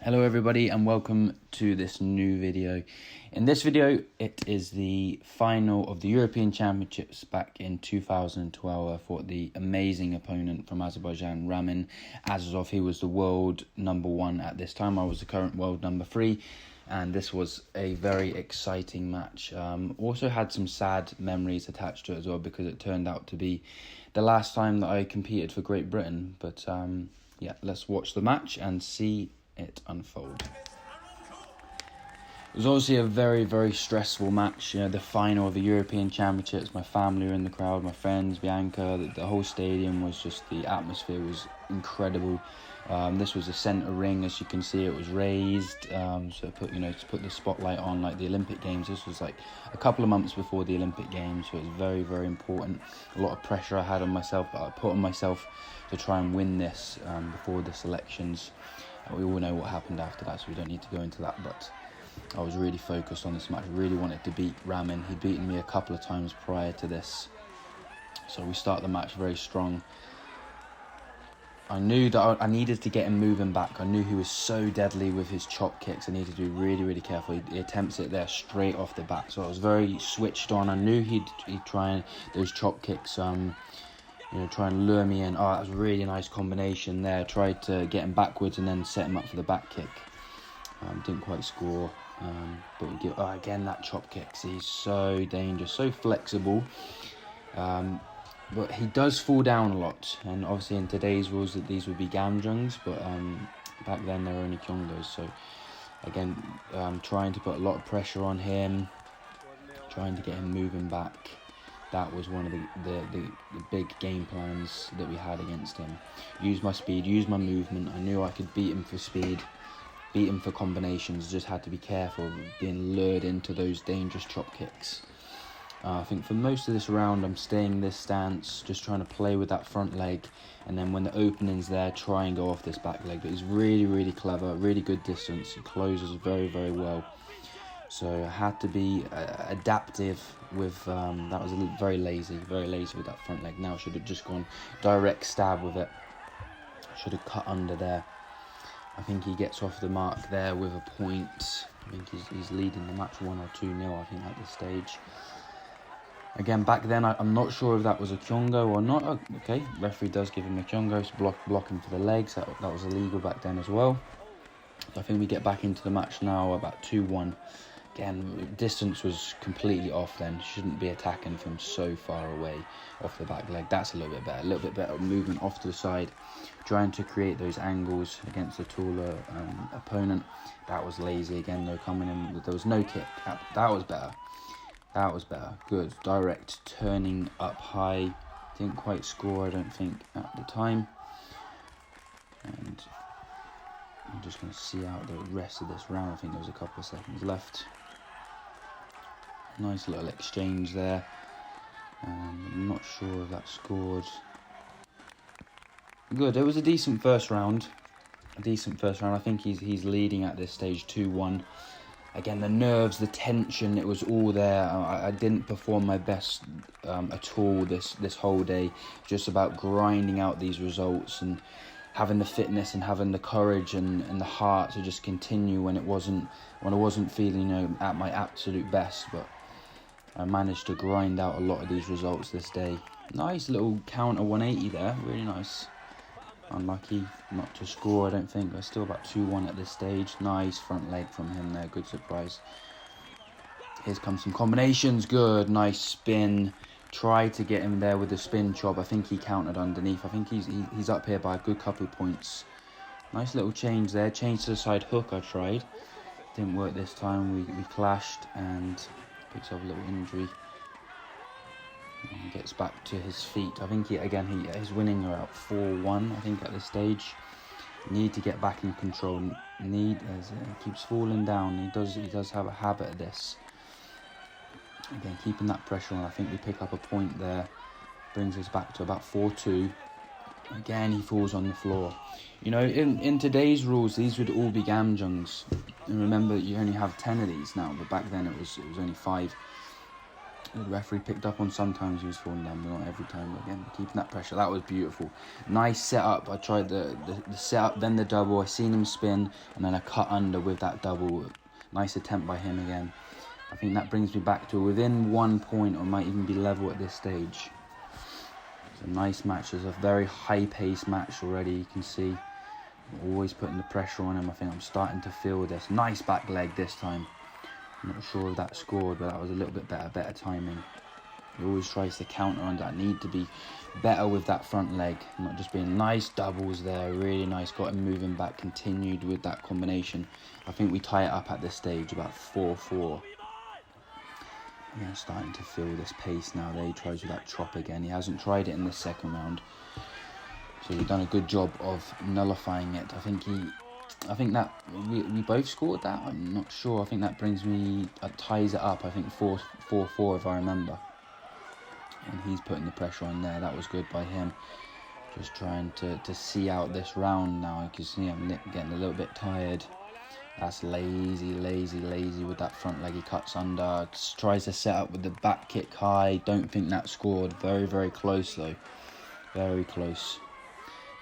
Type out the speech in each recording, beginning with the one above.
Hello everybody and welcome to this new video. In this video it is the final of the European Championships back in 2012. I fought the amazing opponent from Azerbaijan, Ramin Azizov. He was the world number 1 at this time. I was the current world number 3 and this was a very exciting match. Also had some sad memories attached to it as well because it turned out to be the last time that I competed for Great Britain. But yeah, let's watch the match and see it unfold. It was obviously a very stressful match. You know, the final of the European Championships. My family were in the crowd, my friends, Bianca. The whole stadium was just, the atmosphere was incredible. This was a centre ring, as you can see. It was raised, so it put, to put the spotlight on like the Olympic Games. This was like a couple of months before the Olympic Games, so it was very important. A lot of pressure I had on myself, but I put on myself to try and win this before the selections. We all know what happened after that, so we don't need to go into that, but I was really focused on this match. I really wanted to beat Ramin. He'd beaten me a couple of times prior to this, so we start the match very strong. I knew that I needed to get him moving back. I knew he was so deadly with his chop kicks. I needed to be really careful. He attempts it there straight off the bat, so I was very switched on. I knew he'd try those chop kicks, try and lure me in. Oh, that was a really nice combination there. Tried to get him backwards and then set him up for the back kick. Didn't quite score, but we get again that chop kick. He's so dangerous, so flexible. But he does fall down a lot, and obviously in today's rules that these would be gamjungs, but back then they were only kyongdos. So again, trying to put a lot of pressure on him, trying to get him moving back. That was one of the big game plans that we had against him. Use my speed, use my movement. I knew I could beat him for speed, beat him for combinations. Just had to be careful of being lured into those dangerous chop kicks. I think for most of this round, I'm staying this stance, just trying to play with that front leg. And then when the opening's there, try and go off this back leg. But he's really clever, really good distance. He closes very well. So I had to be adaptive with, that was very lazy with that front leg. Now I should have just gone direct stab with it. Should have cut under there. I think he gets off the mark there with a point. I think he's leading the match 1 or 2-0, I think, at this stage. Again, back then, I'm not sure if that was a kyongo or not. Okay, referee does give him a kyongo, so blocking for the legs. That was illegal back then as well. So I think we get back into the match now, about 2-1. Again, distance was completely off then. Shouldn't be attacking from so far away off the back leg. That's a little bit better movement off to the side. Trying to create those angles against a taller opponent. That was lazy again though, coming in. There was no kick. That was better. That was better. Good. Direct turning up high. Didn't quite score, I don't think, at the time. And I'm just going to see out the rest of this round. I think there was a couple of seconds left. Nice little exchange there. I'm not sure if that scored. Good. It was a decent first round. I think he's leading at this stage 2-1. Again, the nerves, the tension, it was all there. I didn't perform my best at all this whole day. Just about grinding out these results and having the fitness and having the courage and the heart to just continue when I wasn't feeling at my absolute best. But I managed to grind out a lot of these results this day. Nice little counter 180 there, really nice. Unlucky not to score, I don't think. We're still about 2-1 at this stage. Nice front leg from him there, good surprise. Here comes some combinations, good, nice spin. Tried to get him there with the spin chop. I think he countered underneath. I think he's up here by a good couple of points. Nice little change there. Change to the side hook I tried. Didn't work this time. We clashed and picks up a little injury. And gets back to his feet. I think he's winning about 4-1. I think at this stage. Need to get back in control. As he keeps falling down. He does have a habit of this. Again, keeping that pressure on. I think we pick up a point there. Brings us back to about 4-2. Again, he falls on the floor. In today's rules, these would all be gamjungs. And remember, you only have 10 of these now, but back then it was only 5. The referee picked up on sometimes he was falling down, but not every time. Again, keeping that pressure. That was beautiful. Nice setup. I tried the setup, then the double. I seen him spin, and then I cut under with that double. Nice attempt by him again. I think that brings me back to within 1 point, or might even be level at this stage. It's a nice match. It's a very high-paced match already. You can see. I'm always putting the pressure on him. I think I'm starting to feel this. Nice back leg this time. I'm not sure if that scored, but that was a little bit better timing. He always tries to counter on that. Need to be better with that front leg, not just being nice doubles there. Really nice, got him moving back, continued with that combination. I think we tie it up at this stage, about 4-4. Yeah, starting to feel this pace now. There he tries with that chop again. He hasn't tried it in the second round, so he's done a good job of nullifying it. I think that we both scored that. I'm not sure. I think that brings me, ties it up. I think 4-4 if I remember. And he's putting the pressure on there. That was good by him. Just trying to see out this round now. You can see I'm getting a little bit tired. That's lazy with that front leg. He cuts under. Tries to set up with the back kick high. Don't think that scored. Very close though. Very close.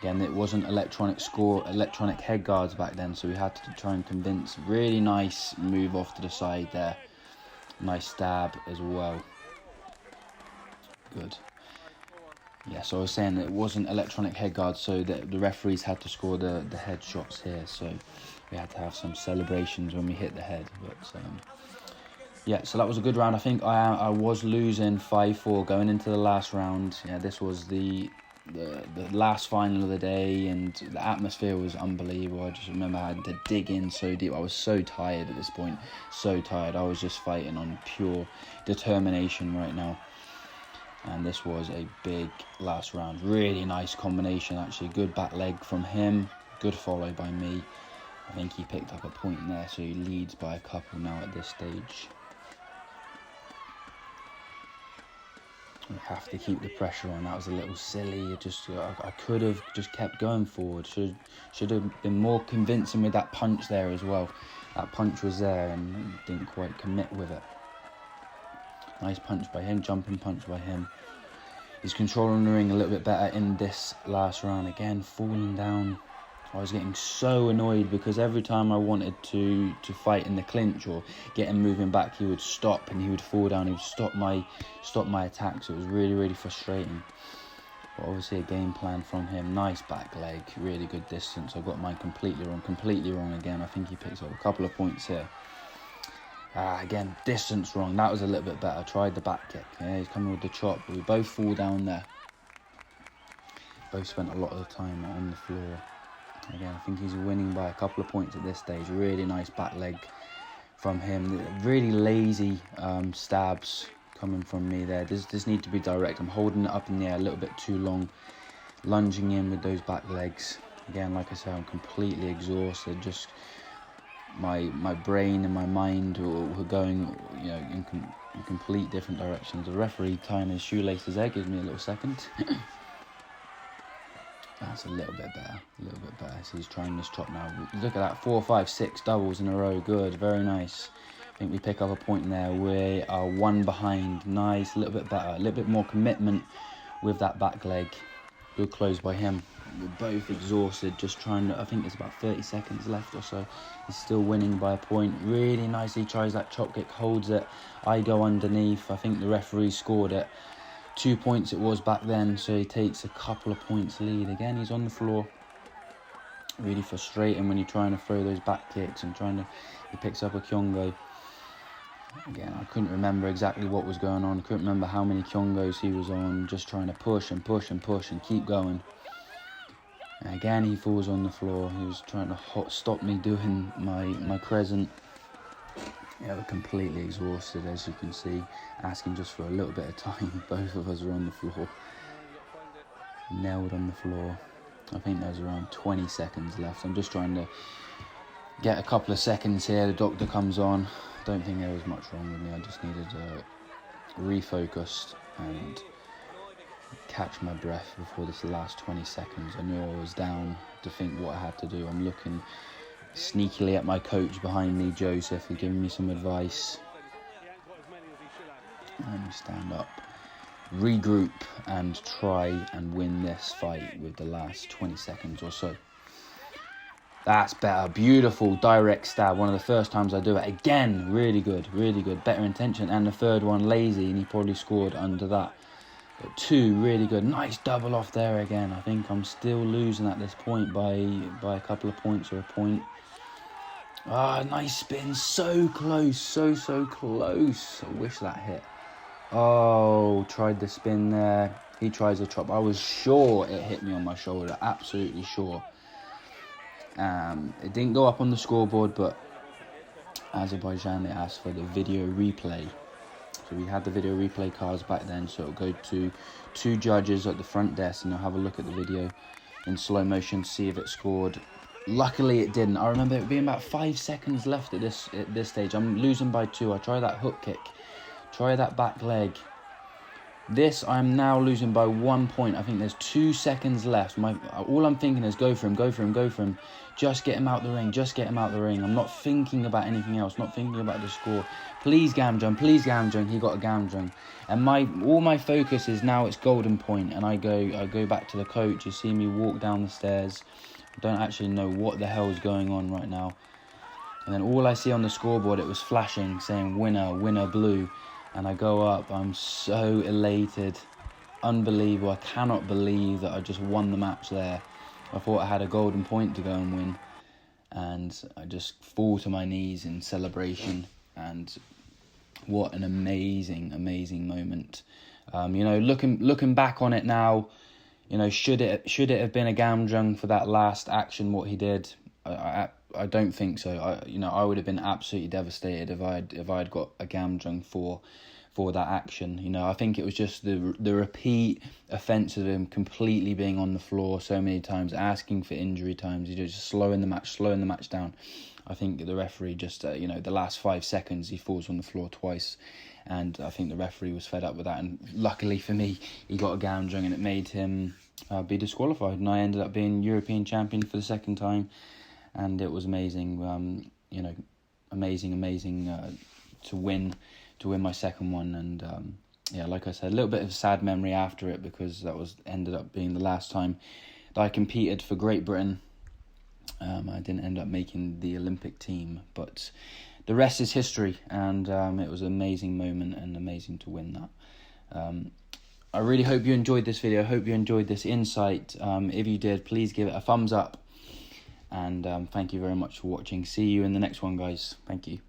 Again, it wasn't electronic head guards back then, so we had to try and convince. Really nice move off to the side there. Nice stab as well. Good. Yeah, so I was saying it wasn't electronic head guards, so the referees had to score the head shots here, so we had to have some celebrations when we hit the head. But yeah, so that was a good round. I think I was losing 5-4 going into the last round. Yeah, this was the last final of the day, and the atmosphere was unbelievable. I just remember I had to dig in so deep. I was so tired at this point, so tired. I was just fighting on pure determination right now, and this was a big last round. Really nice combination, actually. Good back leg from him, good follow by me. I think he picked up a point there, so he leads by a couple now at this stage. We have to keep the pressure on. That was a little silly. I could have just kept going forward. Should have been more convincing with that punch there as well. That punch was there and didn't quite commit with it. Nice punch by him, jumping punch by him. He's controlling the ring a little bit better in this last round. Again, falling down. I was getting so annoyed because every time I wanted to fight in the clinch or get him moving back, he would stop and he would fall down. He would stop my attacks. It was really frustrating. But obviously a game plan from him. Nice back leg, really good distance. I got mine completely wrong again. I think he picks up a couple of points here. Again, distance wrong. That was a little bit better. Tried the back kick. Yeah, he's coming with the chop. But we both fall down there. Both spent a lot of the time on the floor. Again, I think he's winning by a couple of points at this stage. Really nice back leg from him. Really lazy stabs coming from me there. This need to be direct. I'm holding it up in the air a little bit too long. Lunging in with those back legs. Again, like I said, I'm completely exhausted. Just my brain and my mind were going, in complete different directions. The referee tying his shoelaces there. Gives me a little second. That's a little bit better. So he's trying this chop now. Look at that, 4, 5, 6 doubles in a row. Good, very nice. I think we pick up a point there. We are 1 behind. Nice, a little bit better. A little bit more commitment with that back leg. Good close by him. We're both exhausted, just trying to, I think there's about 30 seconds left or so. He's still winning by a point. Really nicely tries that chop kick, holds it. I go underneath. I think the referee scored it. 2 points it was back then, so he takes a couple of points lead. Again, he's on the floor. Really frustrating when you're trying to throw those back kicks and he picks up a kyongo. Again, I couldn't remember exactly what was going on. Couldn't remember how many kyongos he was on. Just trying to push and keep going. And again, he falls on the floor. He was trying to stop me doing my crescent. Yeah, we're completely exhausted, as you can see. Asking just for a little bit of time. Both of us are on the floor. Nailed on the floor. I think there's around 20 seconds left. I'm just trying to get a couple of seconds here. The doctor comes on. Don't think there was much wrong with me. I just needed to refocus and catch my breath before this last 20 seconds. I knew I was down to think what I had to do. I'm looking sneakily at my coach behind me, Joseph, who's giving me some advice. And stand up, regroup, and try and win this fight with the last 20 seconds or so. That's better. Beautiful direct stab. One of the first times I do it. Again, really good, really good. Better intention. And the third one, lazy, and he probably scored under that. But 2, really good. Nice double off there again. I think I'm still losing at this point by a couple of points or a point. Ah, nice spin. So close. So close. I wish that hit. Oh, tried the spin there. He tries a chop. I was sure it hit me on my shoulder. Absolutely sure. It didn't go up on the scoreboard, but Azerbaijan, they asked for the video replay. So we had the video replay cards back then, so it'll go to 2 judges at the front desk and they'll have a look at the video in slow motion, see if it scored. Luckily it didn't. I remember it being about 5 seconds left at this stage. I'm losing by 2. I try that hook kick, try that back leg. This, I'm now losing by 1 point. I think there's 2 seconds left. All I'm thinking is go for him, go for him, go for him. Just get him out the ring, just get him out the ring. I'm not thinking about anything else, not thinking about the score. Please Gamjung, please Gamjung. He got a Gamjung. And all my focus is now it's golden point. And I go back to the coach. You see me walk down the stairs. I don't actually know what the hell is going on right now. And then all I see on the scoreboard, it was flashing, saying winner, winner blue. And I go up, I'm so elated, unbelievable. I cannot believe that I just won the match there. I thought I had a golden point to go and win. And I just fall to my knees in celebration. And what an amazing, amazing moment. You know, looking back on it now, you know, should it have been a Gamjung for that last action, what he did? I don't think so. I would have been absolutely devastated if I'd got a Gamjung for that action. You know, I think it was just the repeat offence of him completely being on the floor so many times, asking for injury times. He just slowing the match down. I think the referee just, the last 5 seconds he falls on the floor twice, and I think the referee was fed up with that. And luckily for me, he got a Gamjung, and it made him be disqualified, and I ended up being European champion for the second time. And it was amazing, amazing to win my second one. And like I said, a little bit of a sad memory after it, because that ended up being the last time that I competed for Great Britain. I didn't end up making the Olympic team, but the rest is history. And it was an amazing moment and amazing to win that. I really hope you enjoyed this video. I hope you enjoyed this insight. If you did, please give it a thumbs up. And thank you very much for watching. See you in the next one, guys. Thank you.